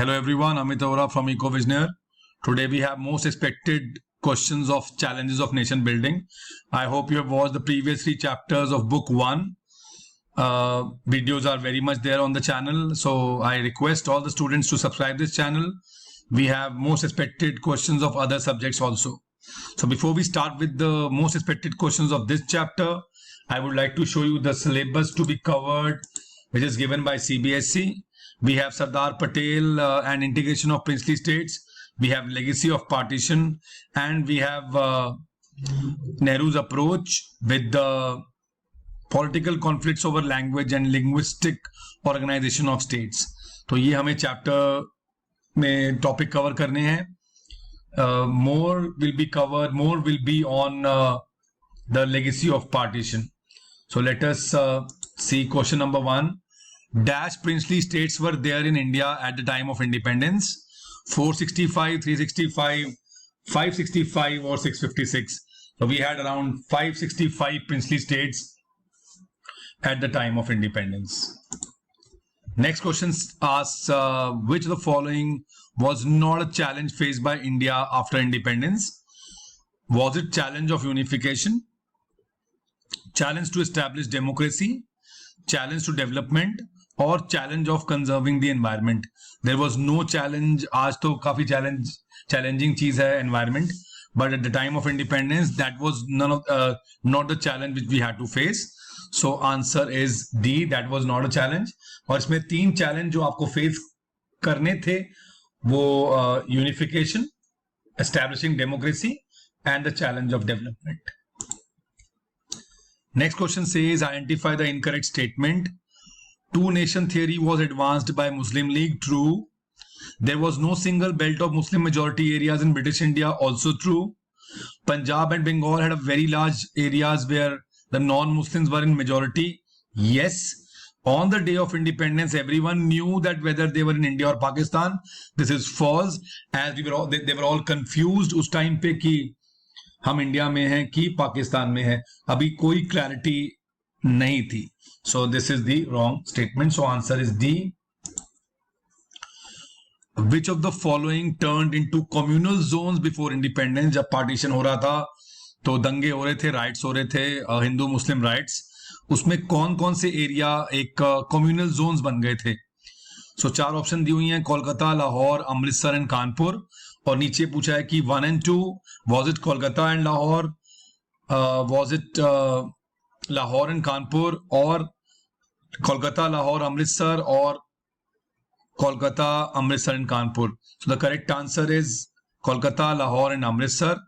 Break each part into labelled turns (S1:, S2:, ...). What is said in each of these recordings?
S1: Hello everyone, Amit Arora from EcoVisionaire. Today we have most expected questions of challenges of nation building. I hope you have watched the previous 3 chapters of book 1. Videos are very much there on the channel, so I request all the students to subscribe this channel. We have most expected questions of other subjects also. So before we start with the most expected questions of this chapter, I would like to show you the syllabus to be covered, which is given by CBSE. We have Sardar Patel and integration of princely states. We have legacy of partition, and we have Nehru's approach with the political conflicts over language and linguistic organization of states. तो ये हमें chapter में topic cover करने हैं. More will be covered. More will be on the legacy of partition. So let us see question number 1. Dash princely states were there in India at the time of independence: 465, 365, 565 or 656. So we had around 565 princely states at the time of independence. Next question asks which of the following was not a challenge faced by India after independence? Was it challenge of unification, challenge to establish democracy, challenge to development, or challenge of conserving the environment? There was no challenge. आज तो काफी challenging चीज है environment, but at the time of independence that was not the challenge which we had to face. So answer is D, that was not a challenge. और इसमें 3 challenge जो आपको face करने थे वो unification, establishing democracy, and the challenge of development. Next question says identify the incorrect statement. Two-nation theory was advanced by Muslim League. True. There was no single belt of Muslim majority areas in British India. Also true. Punjab and Bengal had a very large areas where the non-Muslims were in majority. Yes. On the day of independence, everyone knew that whether they were in India or Pakistan. This is false, as they were all confused उस time पे कि हम India में हैं कि पाकिस्तान में हैं. अभी कोई क्लैरिटी नहीं थी. So this is the wrong statement. So answer is D. Which of the following turned into communal zones before independence? जब पार्टीशन हो रहा था तो दंगे हो रहे थे, राइट्स हो रहे थे, हिंदू मुस्लिम राइट्स. उसमें कौन कौन से एरिया एक कम्युनल जोन्स बन गए थे? सो 4 ऑप्शन दी हुई हैं: कोलकाता, लाहौर, अमृतसर एंड कानपुर. और नीचे पूछा है कि 1 and 2, was it Kolkata and Lahore, was it Lahore and Kanpur, और कोलकाता, लाहौर, अमृतसर, और Kolkata, Amritsar and Kanpur. So the correct answer is Kolkata, Lahore and Amritsar.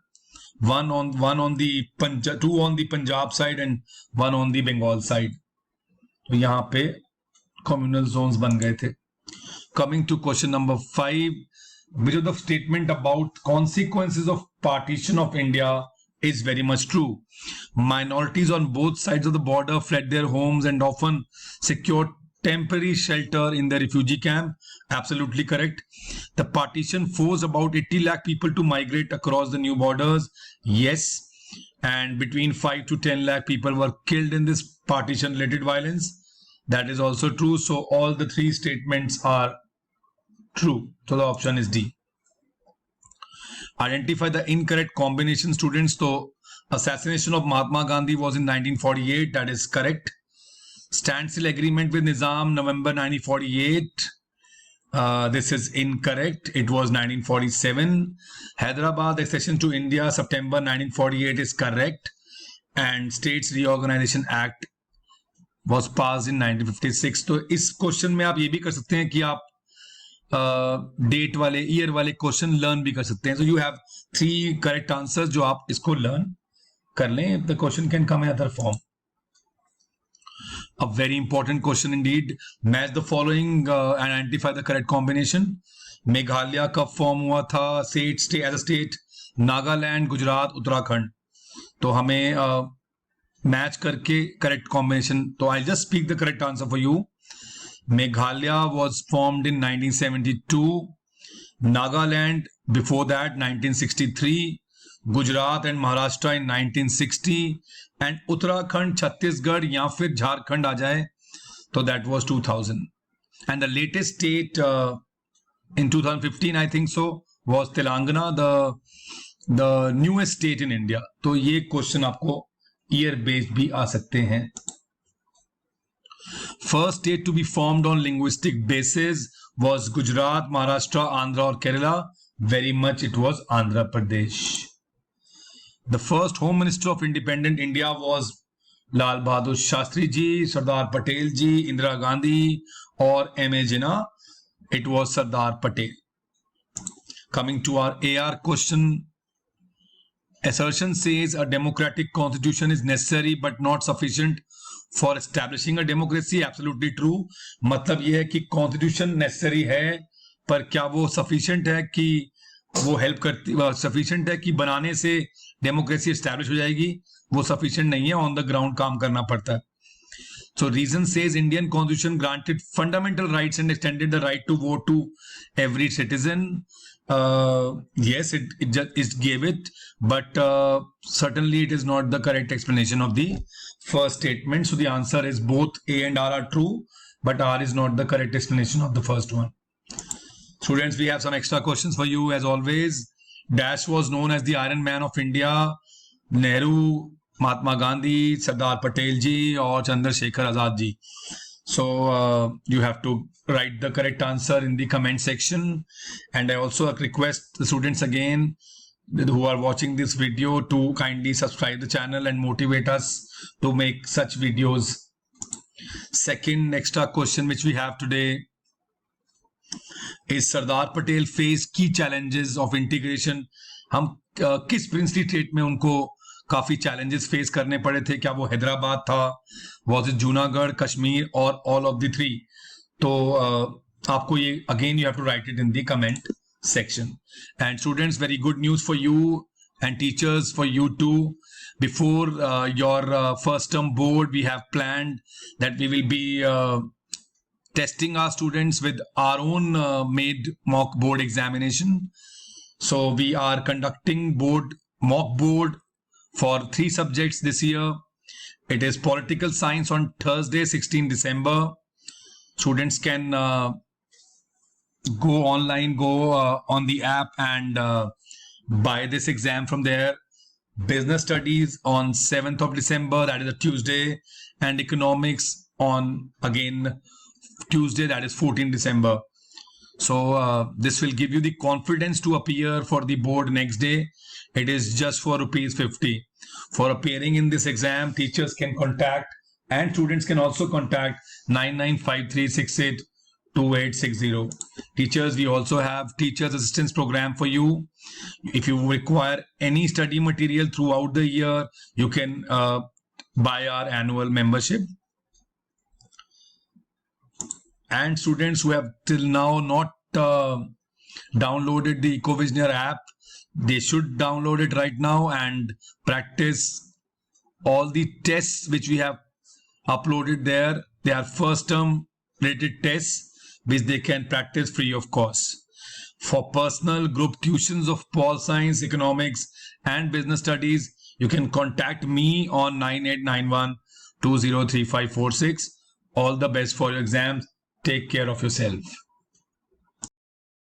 S1: 2 on the Punjab side and 1 on the Bengal side. तो यहाँ पे communal zones बन गए थे. Coming to question number 5, which of the statement about consequences of partition of India is very much true? Minorities on both sides of the border fled their homes and often secured temporary shelter in the refugee camp. Absolutely correct. The partition forced about 80 lakh people to migrate across the new borders. Yes. And between 5 to 10 lakh people were killed in this partition related violence. That is also true. So all the 3 statements are true. So the option is D. Identify the incorrect combination, students. So assassination of Mahatma Gandhi was in 1948. That is correct. Standstill agreement with Nizam, November 1948. This is incorrect. It was 1947. Hyderabad accession to India, September 1948 is correct. And States Reorganization Act was passed in 1956. तो इस question में आप ये भी कर सकते हैं कि आप डेट वाले, ईयर वाले क्वेश्चन लर्न भी कर सकते हैं. So you have 3 correct answers जो आप इसको लर्न कर लें. The question can come in other form. A very important question indeed. Match the following and identify the correct combination. Meghalaya कब फॉर्म हुआ था state as a state? Nagaland, Gujarat, Uttarakhand. तो हमें मैच करके करेक्ट कॉम्बिनेशन. तो I just speak the correct answer for you. Meghalaya was formed in 1972. Nagaland before that 1963. Gujarat and Maharashtra in 1960 and Uttarakhand, Chhattisgarh या फिर झारखंड आ जाए तो that was 2000. And the latest state in 2015, I think so, was Telangana the newest state in India. तो ये question आपको year based भी आ सकते हैं. First state to be formed on linguistic basis was Gujarat, Maharashtra, Andhra or Kerala. Very much it was Andhra Pradesh. The first Home Minister of Independent India was Lal Bahadur Shastri ji, Sardar Patel ji, Indira Gandhi or M.A. Jinnah. It was Sardar Patel. Coming to our AR question. Assertion says a democratic constitution is necessary but not sufficient for establishing a democracy. Absolutely true. मतलब ये है कि constitution necessary है, पर क्या वो sufficient है कि वो help करती, sufficient है कि बनाने से democracy establish हो जाएगी? वो sufficient नहीं है, on the ground काम करना पड़ता है. So reason says Indian constitution granted fundamental rights and extended the right to vote to every citizen. Yes, it gave it, but certainly it is not the correct explanation of the first statement. So the answer is both A and R are true, but R is not the correct explanation of the first one. Students, we have some extra questions for you as always. Dash was known as the Iron Man of India. Nehru, Mahatma Gandhi, Sardar Patel ji or Chandrasekhar Azad ji. So you have to write the correct answer in the comment section. And I also request the students again who are watching this video to kindly subscribe the channel and motivate us to make such videos. Second extra question which we have today is Sardar Patel faced key challenges of integration. हम किस princely state में उनको काफी challenges face करने पड़े थे? क्या वो हैदराबाद था, was it Junagadh, Kashmir or all of the three? तो आपको ये again you have to write it in the comment section. And students, very good news for you and teachers for you too. Before your first term board, we have planned that we will be testing our students with our own made mock board examination. So we are conducting mock board for 3 subjects this year. It is political science on Thursday, 16 December. Students can go online, on the app and buy this exam from there. Business studies on 7th of December, that is a Tuesday, and economics on again Tuesday, that is 14 December. So this will give you the confidence to appear for the board next day. It is just for ₹50. For appearing in this exam, teachers can contact and students can also contact 9953682860. Teachers, we also have teachers assistance program for you. If you require any study material throughout the year, you can buy our annual membership. And students who have till now not downloaded the EcoVisioneer app, they should download it right now and practice all the tests which we have uploaded there. They are first term related tests which they can practice free of cost. For personal group tuitions of Pol Science, Economics and Business Studies, you can contact me on 9891203546. All the best for your exams. Take care of yourself.